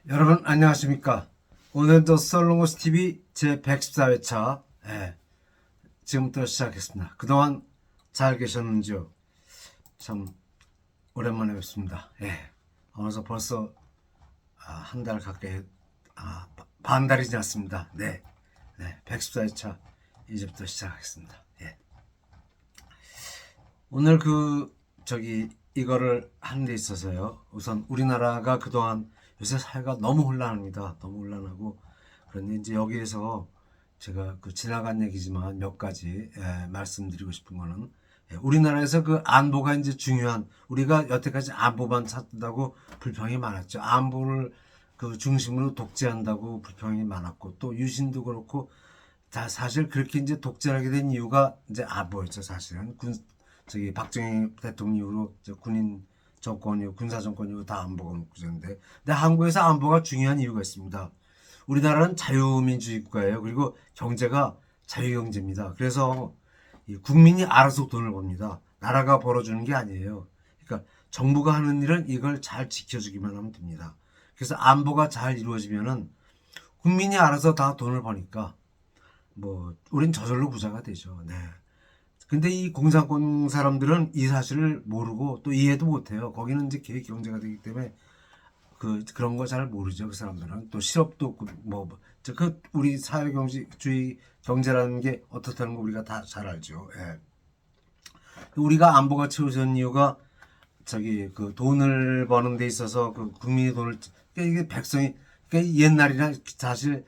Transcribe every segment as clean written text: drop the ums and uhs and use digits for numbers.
여러분 안녕하십니까. 오늘도 썰롱고스 TV 제 114회차 지금부터 시작했습니다. 그동안 잘 계셨는지요? 참 오랜만에 뵙습니다. 어느덧 벌써 한 달 가까이 반 달이 지났습니다. 114회차 이제부터 시작하겠습니다. 오늘 이거를 하는 데 있어서요. 우선 우리나라가 그동안 요새 사회가 너무 혼란합니다. 너무 혼란하고. 그런데 이제 여기에서 제가 지나간 얘기지만 몇 가지 말씀드리고 싶은 거는, 우리나라에서 그 안보가 이제 중요한, 우리가 여태까지 안보만 찾는다고 불평이 많았죠. 안보를 그 중심으로 독재한다고 불평이 많았고, 또 유신도 그렇고, 다 사실 그렇게 이제 독재하게 된 이유가 이제 안보였죠. 사실은 박정희 대통령 이후로 군인 정권이고 군사 정권이고 다 안보가 묶여졌는데, 근데 한국에서 안보가 중요한 이유가 있습니다. 우리나라는 자유민주주의 국가예요. 그리고 경제가 자유경제입니다. 그래서 국민이 알아서 돈을 법니다. 나라가 벌어주는 게 아니에요. 그러니까 정부가 하는 일은 이걸 잘 지켜주기만 하면 됩니다. 그래서 안보가 잘 이루어지면은 국민이 알아서 다 돈을 버니까 우린 저절로 부자가 되죠. 근데 이 공산권 사람들은 이 사실을 모르고 또 이해도 못해요. 거기는 이제 계획 경제가 되기 때문에 그런 거 잘 모르죠. 그 사람들은 또 실업도 없고 우리 사회경제주의 경제라는 게 어떻다는 거 우리가 다 잘 알죠. 우리가 안보가 채워진 이유가 돈을 버는 데 있어서 국민의 돈을, 그러니까 이게 백성이, 그러니까 옛날이나 사실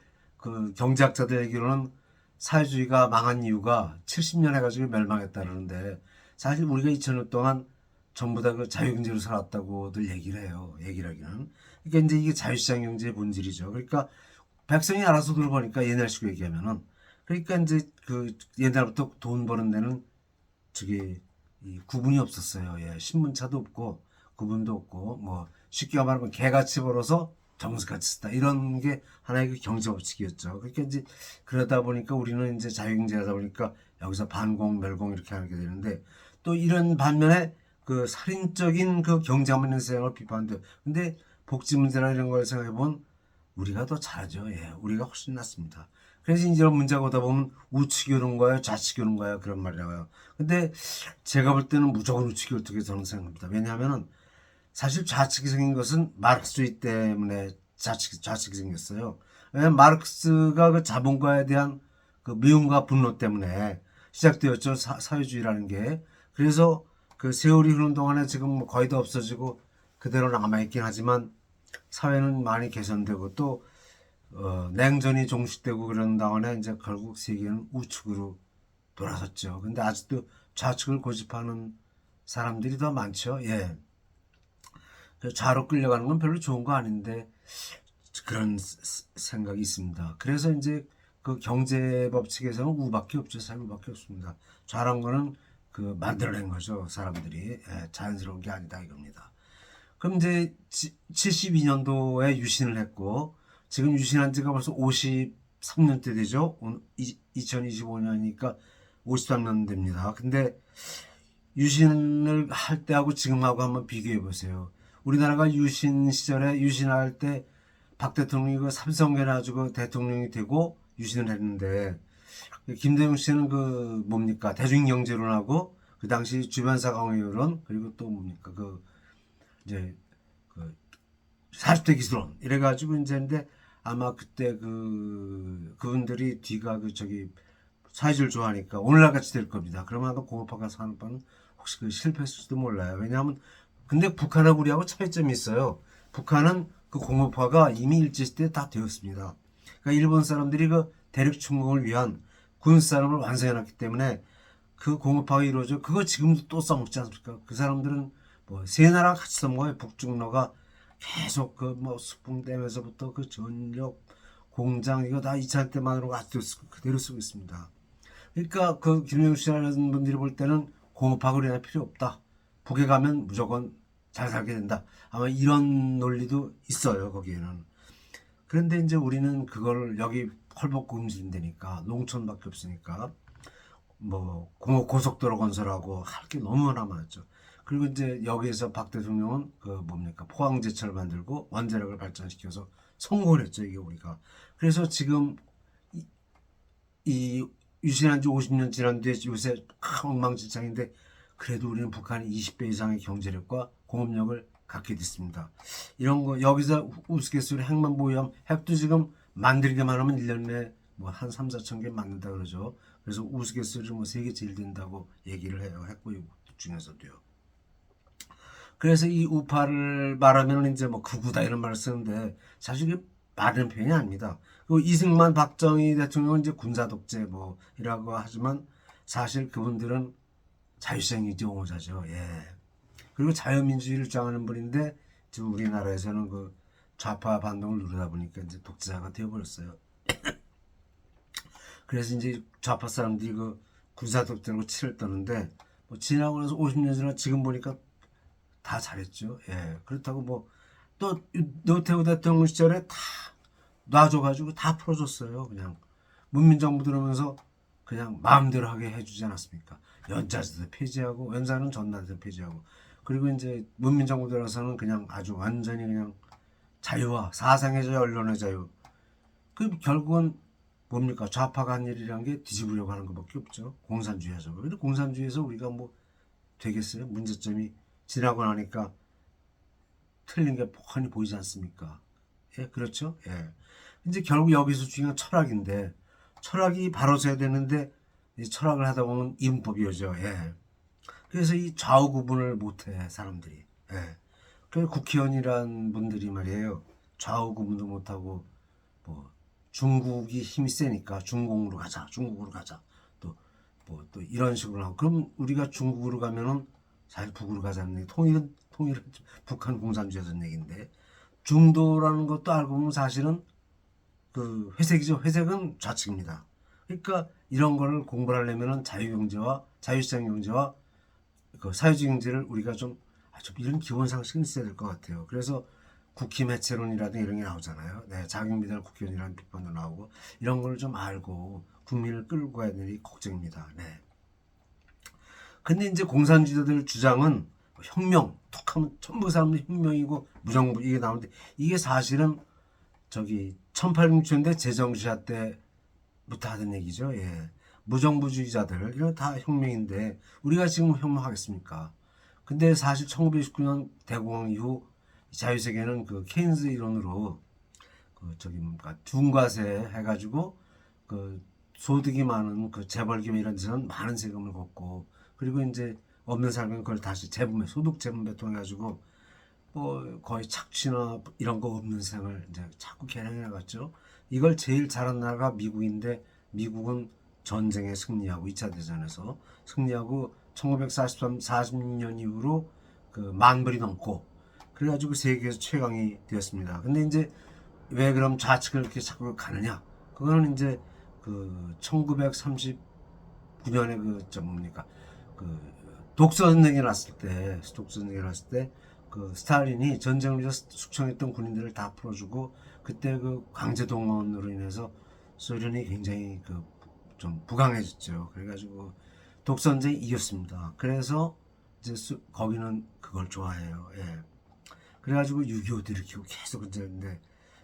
경제학자들 얘기로는 사회주의가 망한 이유가 70년 해가지고 멸망했다 그러는데, 사실 우리가 2000년 동안 전부 다 자유경제로 살았다고들 얘기를 해요. 얘기를 하기는. 그러니까 이제 이게 자유시장 경제의 본질이죠. 그러니까 백성이 알아서 돈을 버니까, 옛날식으로 얘기하면은, 그러니까 이제 옛날부터 돈 버는 데는 이 구분이 없었어요. 신문차도 없고 구분도 없고, 쉽게 말하면 개같이 벌어서 정수같이 쓰다, 이런 게 하나의 경제 법칙이었죠. 그러니까 이제 그러다 보니까 우리는 이제 자유경제하다 보니까 여기서 반공 멸공 이렇게 하게 되는데, 또 이런 반면에 살인적인 경제만 세상을 비판돼요. 근데 복지 문제나 이런 걸 생각해 보면 우리가 더 잘하죠. 우리가 훨씬 낫습니다. 그래서 이제 이런 문제가 오다 보면 우측이 오는 거예요, 좌측이 오는 거예요, 그런 말이 나와요. 근데 제가 볼 때는 무조건 우측이 어떻게 저는 생각합니다. 왜냐하면은 사실 좌측이 생긴 것은 마르크스주의 때문에 좌측이 생겼어요. 왜냐하면 마르크스가 자본가에 대한 미움과 분노 때문에 시작되었죠. 사회주의라는 게. 그래서 세월이 흐르는 동안에 지금 거의 다 없어지고 그대로 남아있긴 하지만, 사회는 많이 개선되고 또 냉전이 종식되고 그런 동안에 이제 결국 세계는 우측으로 돌아섰죠. 근데 아직도 좌측을 고집하는 사람들이 더 많죠. 좌로 끌려가는 건 별로 좋은 거 아닌데 그런 생각이 있습니다. 그래서 이제 경제 법칙에서는 우밖에 없죠. 우밖에 없습니다. 좌란 거는 만들어낸 거죠. 사람들이. 자연스러운 게 아니다 이겁니다. 그럼 이제 72년도에 유신을 했고, 지금 유신한 지가 벌써 53년째 되죠. 2025년이니까 53년 됩니다. 근데 유신을 할 때하고 지금하고 한번 비교해 보세요. 우리나라가 유신 시절에 유신할 때 박 대통령이 삼성계 놔주고 대통령이 되고 유신을 했는데, 김대중 씨는 대중경제론하고 그 당시 주변사 강의론, 그리고 또 이제 40대 기술론 이래가지고 이제, 근데 아마 그때 그분들이 뒤가 사회주의를 좋아하니까 오늘날 같이 될 겁니다. 그러면 아마 공업화가 사는 바는 혹시 실패했을지도 몰라요. 왜냐하면 근데 북한하고 우리하고 차이점이 있어요. 북한은 공업화가 이미 일제시대 다 되었습니다. 그러니까 일본 사람들이 대륙 침공을 위한 군사력을 완성해놨기 때문에 공업화가 이루어져. 그거 지금도 또 써먹지 않습니까? 그 사람들은 세 나라 같이 써먹어요. 북중러가 계속 수풍댐에서부터 전력 공장 이거 다 2차 때만으로 아직도 그대로 쓰고 있습니다. 그러니까 김영수 씨라는 분들이 볼 때는 공업화가 우리나라에 필요 없다. 북에 가면 무조건 잘 살게 된다. 아마 이런 논리도 있어요, 거기에는. 그런데 이제 우리는 그걸 여기 헐벗고 움직인다니까, 농촌밖에 없으니까 고속도로 건설하고 할 게 너무나 많았죠. 그리고 이제 여기에서 박 대통령은 그 뭡니까 포항제철을 만들고 원자력을 발전시켜서 성공을 했죠 이게 우리가. 그래서 지금 이 유신한 지 50년 지난 뒤에 요새 엉망진창인데 그래도 우리는 북한이 20배 이상의 경제력과 공업력을 갖게 됐습니다. 이런 거 여기서 우스갯소리 핵만 보유하면 핵도 지금 만들기만 하면 1년에 뭐 한 3, 4천 개 만든다 그러죠. 그래서 우스갯소리로 뭐 세계 제일 된다고 얘기를 해요. 핵 보유 중에서도요. 그래서 이 우파를 말하면 이제 뭐 극우다 이런 말을 쓰는데 사실 이게 바른 표현이 아닙니다. 그 이승만 박정희 대통령은 이제 군사 독재 뭐이라고 하지만 사실 그분들은 자유시장 옹호자죠. 예. 그리고 자유민주주의를 주장하는 분인데 지금 우리나라에서는 그 좌파 반동을 누르다 보니까 이제 독재자가 되어버렸어요. 그래서 이제 좌파 사람들이 그 군사 독재라고 치를 떠는데 뭐 지나고 나서 50년 지나 지금 보니까 다 잘했죠. 예. 그렇다고 뭐 또 노태우 대통령 시절에 다 놔줘가지고 다 풀어줬어요. 그냥 문민정부 들어오면서 그냥 마음대로 하게 해주지 않았습니까? 연자제도 폐지하고 연사는 전날제도 폐지하고 그리고 이제 문민정부 들어서는 그냥 아주 완전히 그냥 자유와 사상의 자유, 언론의 자유. 그 결국은 뭡니까? 좌파가 한 일이란 게 뒤집으려고 하는 것밖에 없죠. 공산주의죠. 근데 공산주의에서 우리가 뭐 되겠어요? 문제점이 지나고 나니까 틀린 게 뻔히 보이지 않습니까? 예, 그렇죠? 예. 이제 결국 여기서 중요한 철학인데 철학이 바로 서야 되는데 이 철학을 하다 보면 이분법이 오죠. 예. 그래서 이 좌우 구분을 못해 사람들이. 예. 그 국회의원이란 분들이 말이에요. 좌우 구분도 못하고 뭐 중국이 힘이 세니까 중공으로 가자, 중국으로 가자. 또 뭐 또 이런 식으로 하고 그럼 우리가 중국으로 가면은 사실 북으로 가자는 얘기. 통일은 북한 공산주의라는 얘기인데 중도라는 것도 알고 보면 사실은 그 회색이죠. 회색은 좌측입니다. 그러니까 이런 거를 공부를 하려면은 자유경제와 자유시장 경제와 그 사회주의 경제를 우리가 좀 이런 기본 상식은 있어야 될 것 같아요. 그래서 국힘 해체론이라든가 이런 게 나오잖아요. 네, 자경비단 국회의원이라는 비판도 나오고 이런 걸 좀 알고 국민을 끌고 가야 되니 걱정입니다. 네. 근데 이제 공산주의자들 주장은 혁명, 톡하면 전부 사람들이 혁명이고 무정부 이게 나오는데 이게 사실은 저기 1860년대 제정시아 때부터 하던 얘기죠. 예. 무정부주의자들 이런 다 혁명인데 우리가 지금 혁명하겠습니까? 근데 사실 1929년 대공황 이후 자유세계는 그 케인즈 이론으로 그 저기 뭡니까 중과세 해가지고 그 소득이 많은 그 재벌기업 이런 데서는 많은 세금을 걷고 그리고 이제 없는 사람은 그걸 다시 재분배 소득 재분배 통해 가지고 뭐 거의 착취나 이런 거 없는 세상을 이제 자꾸 개량해 나갔죠. 이걸 제일 잘한 나라가 미국인데 미국은 전쟁에 승리하고 2차 대전에서 승리하고 1943, 46년 이후로 그 만불이 넘고 그래가지고 세계에서 최강이 되었습니다. 근데 이제 왜 그럼 좌측을 이렇게 자꾸 가느냐? 그거는 이제 그 1939년에 그 뭡니까 그 독서전쟁이 났을 때 그 스탈린이 전쟁을 위해서 숙청했던 군인들을 다 풀어주고 그때 그 강제동원으로 인해서 소련이 굉장히 그 좀 부강해졌죠. 그래가지고 독선전쟁이 이겼습니다. 그래서 이제 거기는 그걸 좋아해요. 예. 그래가지고 6.25도 일으키고 계속 이제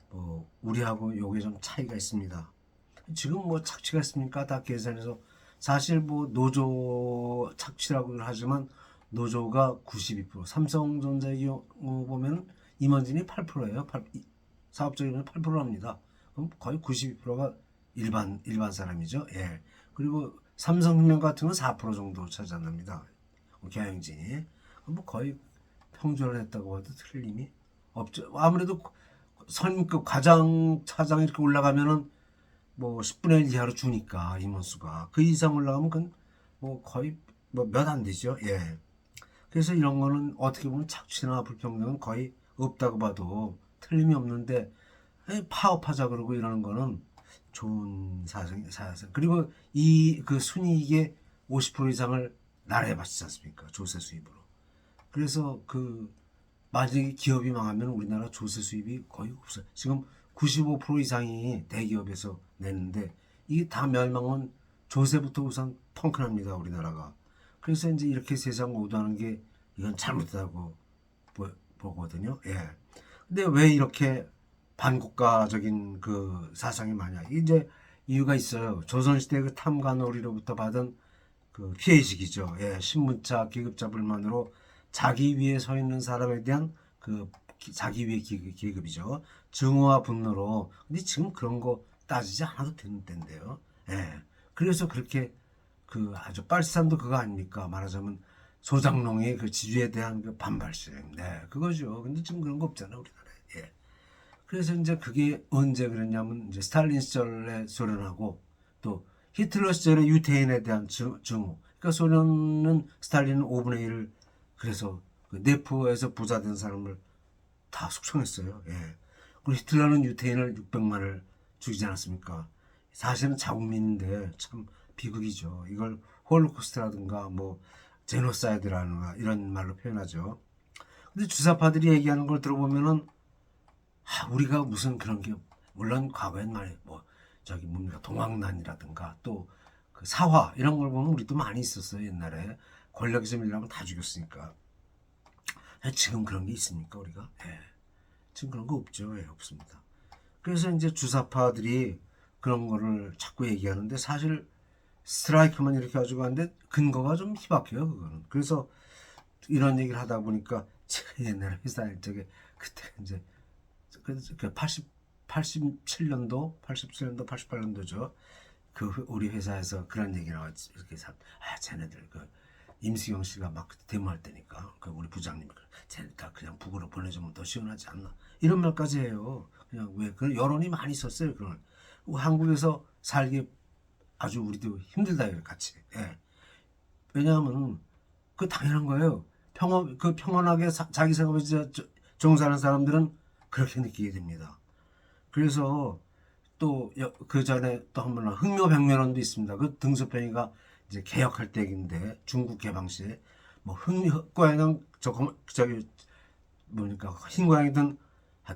뭐 우리하고 요게 좀 차이가 있습니다. 지금 뭐 착취가 있습니까? 다 계산해서 사실 뭐 노조 착취라고 하지만 노조가 92% 삼성전자의 경우 보면 임원진이 8%예요. 사업적이면 8%합니다. 그럼 거의 92%가 일반 사람이죠. 예. 그리고 삼성생명 같은 건 4% 정도 차지합니다. 경영진이 뭐 거의 평준을 했다고 해도 틀림이 없죠. 아무래도 선임급 과장 차장 이렇게 올라가면은 뭐 10분의 1 이하로 주니까 임원수가 그 이상 올라가면 그건 뭐 거의 뭐 몇 안 되죠. 예. 그래서 이런 거는 어떻게 보면 착취나 불평등은 거의 없다고 봐도 틀림이 없는데 파업하자 그러고 이러는 거는 좋은 사상. 그리고 이 그 순이익의 50% 이상을 나라에 바치지 않습니까? 조세 수입으로. 그래서 그 만약에 기업이 망하면 우리나라 조세 수입이 거의 없어요. 지금 95% 이상이 대기업에서 내는데 이게 다 멸망은 조세부터 우선 펑크납니다. 우리나라가. 그래서 이제 이렇게 세상 오도하는 게 이건 잘못하다고 보거든요. 예. 근데 왜 이렇게 반국가적인 그 사상이 많냐? 이제 이유가 있어요. 조선시대 그 탐관오리로부터 받은 그 피해의식이죠. 예. 신문차 계급자 불만으로 자기 위에 서 있는 사람에 대한 그 자기 위의 계급이죠. 증오와 분노로. 근데 지금 그런 거 따지지 않아도 되는 때인데요. 예. 그래서 그렇게 그 아주 빨치산도 그거 아닙니까? 말하자면 소장농의 그 지주에 대한 그 반발심. 네, 그거죠. 근데 지금 그런 거 없잖아, 우리나라에. 예. 그래서 이제 그게 언제 그랬냐면 이제 스탈린 시절에 소련하고 또 히틀러 시절에 유태인에 대한 증오. 그러니까 소련은 스탈린은 5분의 1을 그래서 그 네포에서 부자 된 사람을 다 숙청했어요. 예. 그리고 히틀러는 유태인을 600만을 죽이지 않았습니까? 사실은 자국민인데 참 비극이죠. 이걸 홀로코스트라든가 뭐 제노사이드라든가 이런 말로 표현하죠. 근데 주사파들이 얘기하는 걸 들어보면은 우리가 무슨 그런 게 물론 과거엔 많이 뭐 저기 뭡니까 동학난이라든가 또 그 사화 이런 걸 보면 우리도 많이 있었어요. 옛날에 권력에서 밀려면 다 죽였으니까. 지금 그런 게 있습니까 우리가? 예. 지금 그런 거 없죠. 예, 없습니다. 그래서 이제 주사파들이 그런 거를 자꾸 얘기하는데 사실 스트라이크만 이렇게 가지고 하는데 근거가 좀 희박해요. 그거는. 그래서 이런 얘기를 하다 보니까 제가 옛날에 회사에 저게 그때 이제 그 87년도, 88년도죠. 그 우리 회사에서 그런 얘기 나왔지. 이렇게 쟤네들 그 임수경 씨가 막 데모할 때니까 그 우리 부장님이 쟤네들 다 그냥 북으로 보내주면 더 시원하지 않나 이런 말까지 해요. 그냥 왜 그 여론이 많이 있었어요. 그런 한국에서 살기 아주 우리도 힘들다 이거 같이. 예. 왜냐하면 그 당연한 거예요. 평온하게 자기 생업에 종사하는 사람들은 그렇게 느끼게 됩니다. 그래서 또 그 전에 또 한 번 흥묘백면원도 있습니다. 그 등소평이가 이제 개혁할 때인데 중국 개방 시에 뭐 흥고양이는 저기 뭡니까 흰 고양이든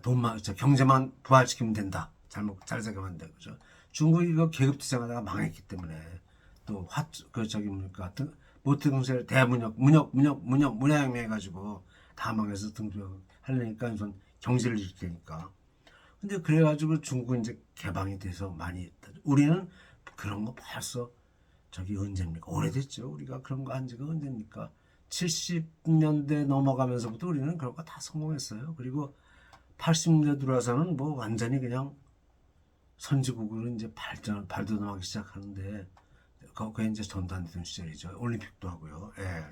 돈만 경제만 부활시키면 된다. 잘 생각하면 돼 그죠. 중국이 이거 계급투쟁하다가 망했기 때문에 또 그 저기 뭡니까 모태 공세를 문혁 해가지고 다 망해서 등록 하려니까 우선 경제를 일으키니까. 근데 그래가지고 중국 이제 개방이 돼서 많이 했다. 우리는 그런 거 벌써 저기 언제입니까? 오래됐죠. 우리가 그런 거 한 지가 언제입니까? 70년대 넘어가면서부터 우리는 그런 거 다 성공했어요. 그리고 80년대 들어와서는 뭐 완전히 그냥 선진국으로 이제 발돋움하기 시작하는데 그게 이제 전두환 시절이죠. 올림픽도 하고요. 예.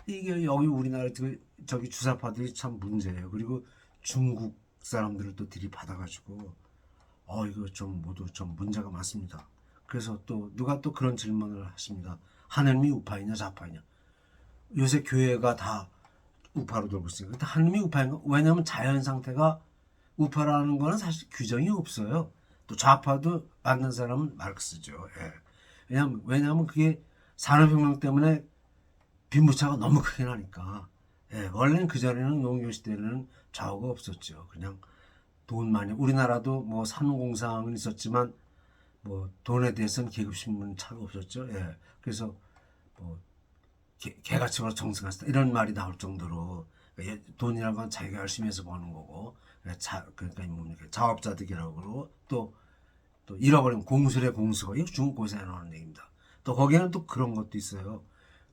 이게 여기 우리나라 저기 주사파들이 참 문제예요. 그리고 중국 사람들을 또 들이받아가지고 이거 좀 모두 좀 문제가 많습니다. 그래서 또 누가 또 그런 질문을 하십니다. 하느님이 우파이냐 좌파이냐. 요새 교회가 다 우파로 돌고 있어요. 근데 하느님이 우파인가? 왜냐하면 자연 상태가 우파라는 거는 사실 규정이 없어요. 또 좌파도 맞는 사람은 마르크스죠. 예. 왜냐하면 그게 산업혁명 때문에 빈부차가 너무 크게 나니까. 예. 원래는 그전에는 농경 시대는 좌우가 없었죠. 그냥 돈 많이 우리나라도 뭐 산업공상은 있었지만 뭐 돈에 대해서는 계급신분 차가 없었죠. 예. 그래서 뭐 개가치로 정승하시다 이런 말이 나올 정도로 돈이라는 건 자기가 열심히 해서 버는 거고 그러니까 뭡니까 자업자득이라고 그러고 또 잃어버린 공술의 공수가 이거 중국고사에 나오는 얘기입니다. 또 거기에는 또 그런 것도 있어요.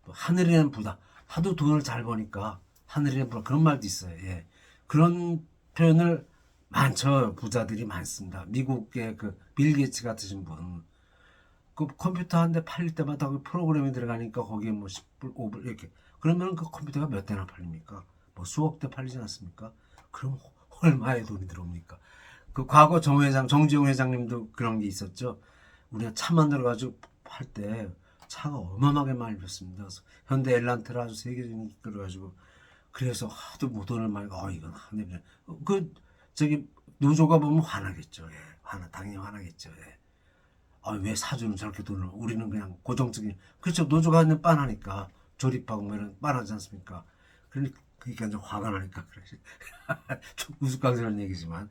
또 하늘이라는 부다 하도 돈을 잘 버니까 하늘이라는 부다 그런 말도 있어요. 예. 그런 표현을 많죠. 부자들이 많습니다. 미국의 그 빌 게이츠 같으신 분. 그 컴퓨터 한 대 팔릴 때마다 그 프로그램이 들어가니까 거기에 뭐 10불, 5불 이렇게. 그러면 그 컴퓨터가 몇 대나 팔립니까? 뭐 수억 대 팔리지 않습니까? 그럼 얼마의 돈이 들어옵니까? 그 과거 정지용 회장님도 그런 게 있었죠. 우리가 차 만들어가지고 팔 때 차가 어마어마하게 많이 팔렸습니다. 현대 엘란트라 아주 세계적인 이끌어가지고 그래서 하도 뭐 돈을 많이 이건 하네. 그 저기 노조가 보면 화나겠죠. 예. 당연히 화나겠죠. 예. 왜 사주는 저렇게 돈을 우리는 그냥 고정적인 그렇죠. 노조가 있는 빤하니까 조립하고 뭐 이런 빤하지 않습니까? 그러니까 이제 화가 나니까 그래. 좀 우스꽝스러운 얘기지만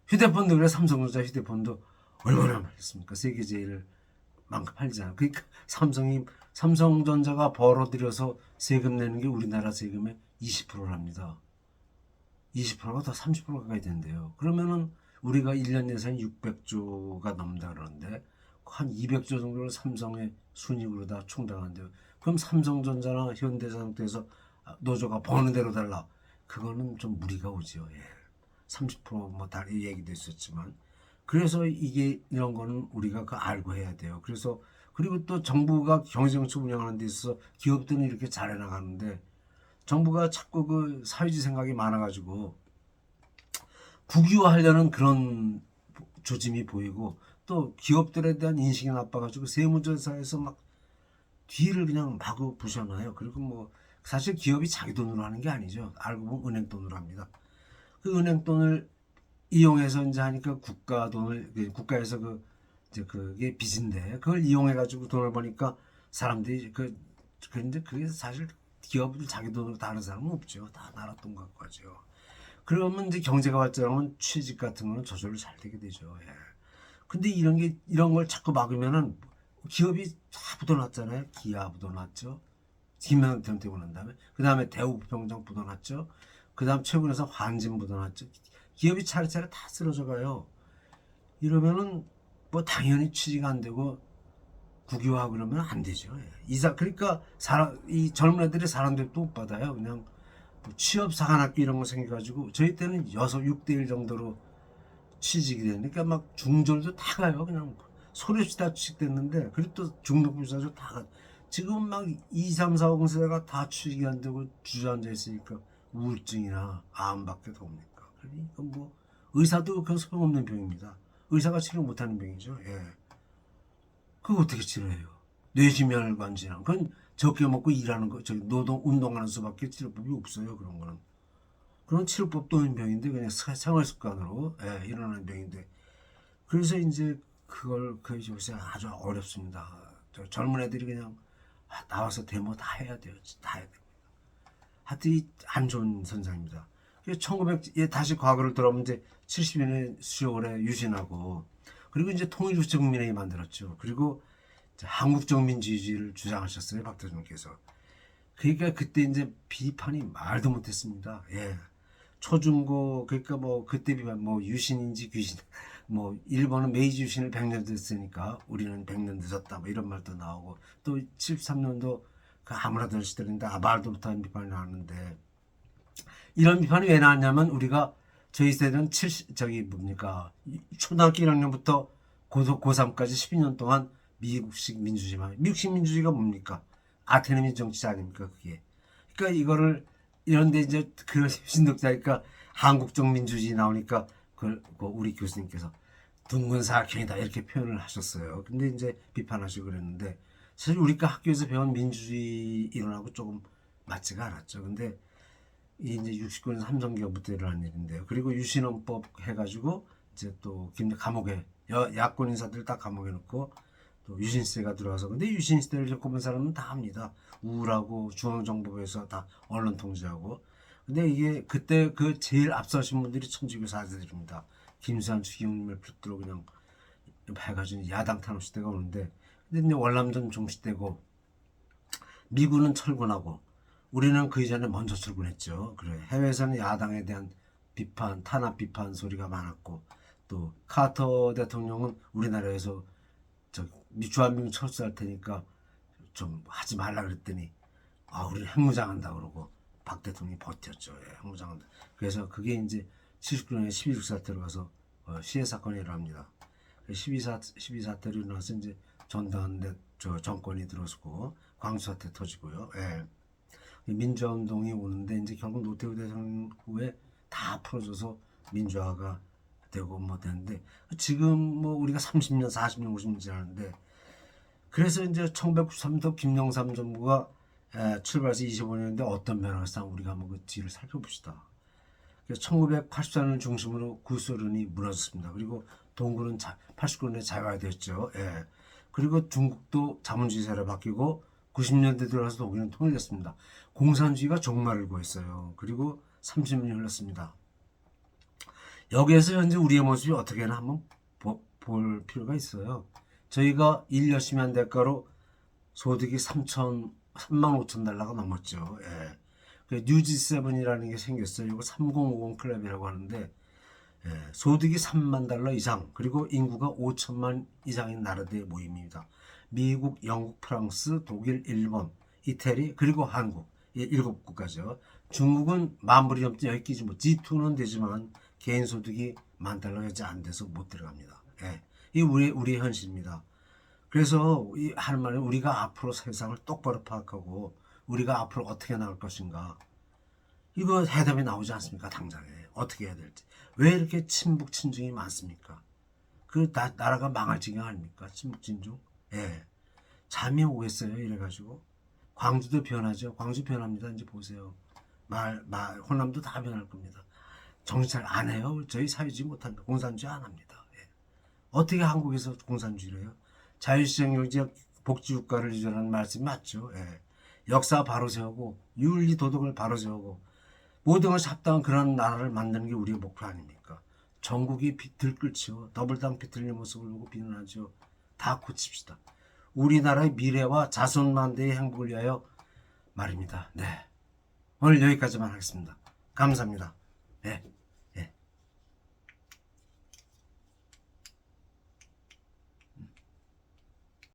휴대폰도 그래. 삼성전자 휴대폰도 얼마나 팔렸습니까? 세계 제일 만큼 팔리잖아요. 그러니까 삼성전자가 벌어들여서 세금 내는 게 우리나라 세금의 20%랍니다. 20%가 더 30% 가까이 된대요. 그러면은 우리가 1년 예산이 600조가 넘는다 그러는데 한 200조 정도를 삼성의 순이익으로 다 충당한대요. 그럼 삼성전자나 현대자동차에서 노조가 버는 대로 달라. 그거는 좀 무리가 오죠. 예. 30%뭐 다 얘기도 있었지만 그래서 이게 이런 거는 우리가 그 알고 해야 돼요. 그래서 그리고 또 정부가 경제정책 운영하는 데 있어서 기업들은 이렇게 잘해 나가는데 정부가 자꾸 그 사회주의 생각이 많아가지고 국유화하려는 그런 조짐이 보이고 또 기업들에 대한 인식이 나빠가지고 세무조사에서 막 뒤를 그냥 마구 부셔놔요. 그리고 뭐 사실 기업이 자기 돈으로 하는 게 아니죠. 알고 보면 은행 돈으로 합니다. 그 은행 돈을 이용해서 이제 하니까 국가 돈을 국가에서 이제 그게 빚인데 그걸 이용해 가지고 돈을 버니까 사람들이 근데 그게 사실 기업들 자기 돈으로 다 하는 사람은 없죠. 다 나라 돈 갖고 하죠. 그러면 이제 경제가 발전하면 취직 같은 거는 저절로 잘 되게 되죠. 예. 근데 이런 걸 자꾸 막으면은 기업이 다 묻어놨잖아요. 기아 묻어놨죠. 김영삼 되고 난 다음에 그 다음에 대우병장 묻어놨죠. 그 다음 최근에서 환진 묻어놨죠. 기업이 차례차례 다 쓰러져 가요. 이러면은 뭐 당연히 취직 안 되고 국유화 그러면 안 되죠. 예. 그러니까 이 젊은 애들이 사람들도 못 받아요. 그냥 뭐 취업 사관학교 이런 거 생겨가지고 저희 때는 6대1 정도로 취직이 되니까 그러니까 막 중졸도 다 가요. 그냥 소리 없이 다 취직됐는데 그리고 또 중등부사도 다 가. 지금 막 2, 3, 4, 5 세대가 다 취직이 안 되고 주저앉아 있으니까 우울증이나 암밖에 더 옵니까? 그러니까 뭐 의사도 그건 소용없는 병입니다. 의사가 치료 못하는 병이죠. 예. 그거 어떻게 치료해요? 뇌지혈관 질환. 그건 적게 먹고 일하는 거, 저기 노동 운동하는 수밖에 치료법이 없어요. 그런 거는. 그런 치료법도 없는 병인데 그냥 생활 습관으로 예, 일어나는 병인데 그래서 이제 그걸 요새 아주 어렵습니다. 젊은 애들이 그냥 나와서 데모 다 해야 돼요. 다 해야 돼요. 하여튼 안 좋은 선상입니다. 1900 다시 과거를 돌아보면 이제 70년에 수요월에 유신하고 그리고 이제 통일주체국민회의 만들었죠. 그리고 한국적 민주주의를 주장하셨어요. 박 대통령께서. 그러니까 그때 이제 비판이 말도 못했습니다. 예. 초중고 그러니까 뭐 그때 비판 뭐 유신인지 귀신 뭐 일본은 메이지 유신을 100년 됐으니까 우리는 100년 늦었다 뭐 이런 말도 나오고 또 73년도 그 아무라도 시대인데 말도 못하는 비판이 나왔는데 이런 비판이 왜 나왔냐면 우리가 저희 세대는 저기 뭡니까 초등학교 1학년부터 고3까지 12년 동안 미국식 민주주의만 미국식 민주주의가 뭡니까 아테네민 정치 아닙니까 그게 그러니까 이거를 이런데 이제 그런 신독자니까 한국적 민주주의 나오니까 그 우리 교수님께서 둥근 사각형이다 이렇게 표현을 하셨어요. 근데 이제 비판하시고 그랬는데 사실 우리가 학교에서 배운 민주주의 이론하고 조금 맞지가 않았죠. 근데 이제 69년 삼성기업부터 일어난 일인데요. 그리고 유신헌법 해가지고 이제 또 감옥에 야권 인사들 다 감옥에 넣고 또 유신시대가 들어와서 근데 유신시대를 겪어본 사람은 다 합니다. 우울하고 중앙정부에서 다 언론 통제하고 근데 이게 그때 그 제일 앞서신 분들이 천주교 사제들입니다. 김수환 주기훈님을 붙들어 그냥 해가지고 야당 탄압 시대가 오는데 근데 이제 월남전 종시되고 미군은 철군하고 우리는 그 이전에 먼저 철군했죠. 그래 해외에서는 야당에 대한 비판, 탄압 비판 소리가 많았고 또 카터 대통령은 우리나라에서 주한미군 철수할 테니까 좀 하지 말라 그랬더니 우리 핵무장한다 그러고 박 대통령이 버텼죠. 예, 핵무장한다. 그래서 그게 이제 79년에 12.6 사태로 가서 시해 사건이 일어납니다. 12 사태로 일어나서 이제 전두환 정권이 들어서고 광주 사태 터지고요. 예. 민주화운동이 오는데 이제 결국 노태우 대통령 후에 다 풀어져서 민주화가 되고 뭐 되는데 지금 뭐 우리가 30년, 40년, 50년 지났는데 그래서 이제 1993도 김영삼 정부가 출발해서 25년인데 어떤 변화가 있었나 우리가 한번 그 뒤를 살펴봅시다. 1984년을 중심으로 구소련이 무너졌습니다. 그리고 동구는 89년에 자유화됐죠. 예. 그리고 중국도 자본주의 사회로 바뀌고 90년대 들어와서 독일은 통일됐습니다. 공산주의가 종말을 구했어요. 그리고 30년이 흘렀습니다. 여기에서 현재 우리의 모습이 어떻게나 한번 볼 필요가 있어요. 저희가 일 열심히 한 대가로 소득이 3만 5천 달러가 넘었죠. 예. 그 뉴지7이라는 게 생겼어요. 이거 3050 클럽이라고 하는데, 예, 소득이 3만 달러 이상, 그리고 인구가 5천만 이상인 나라들의 모임입니다. 미국, 영국, 프랑스, 독일, 일본, 이태리, 그리고 한국. 이 7국가죠. 중국은 만불이 넘지 여기 끼지 못. G2는 되지만 개인 소득이 만 달러가 안 돼서 못 들어갑니다. 예. 이 우리의 현실입니다. 그래서 이 하는 말은 우리가 앞으로 세상을 똑바로 파악하고 우리가 앞으로 어떻게 나갈 것인가. 이거 해답이 나오지 않습니까? 당장에. 어떻게 해야 될지. 왜 이렇게 친북, 친중이 많습니까? 나라가 망할 지경 아닙니까? 친북, 친중. 예. 잠이 오겠어요. 이래가지고. 광주도 변하죠. 광주 변합니다. 이제 보세요. 호남도 다 변할 겁니다. 정신 잘 안 해요. 저희 사회주의 못합니다. 공산주의 안 합니다. 예. 어떻게 한국에서 공산주의를 해요? 자유시장 경제 복지국가를 유지하는 말씀이 맞죠. 예. 역사 바로 세우고 윤리 도덕을 바로 세우고 모든 것이 합당한 그런 나라를 만드는 게 우리의 목표 아닙니까? 전국이 들끓죠. 더블당 비틀린 모습을 보고 비난하죠. 다 고칩시다. 우리나라의 미래와 자손만대의 행복을 위하여 말입니다. 네. 오늘 여기까지만 하겠습니다. 감사합니다. 네.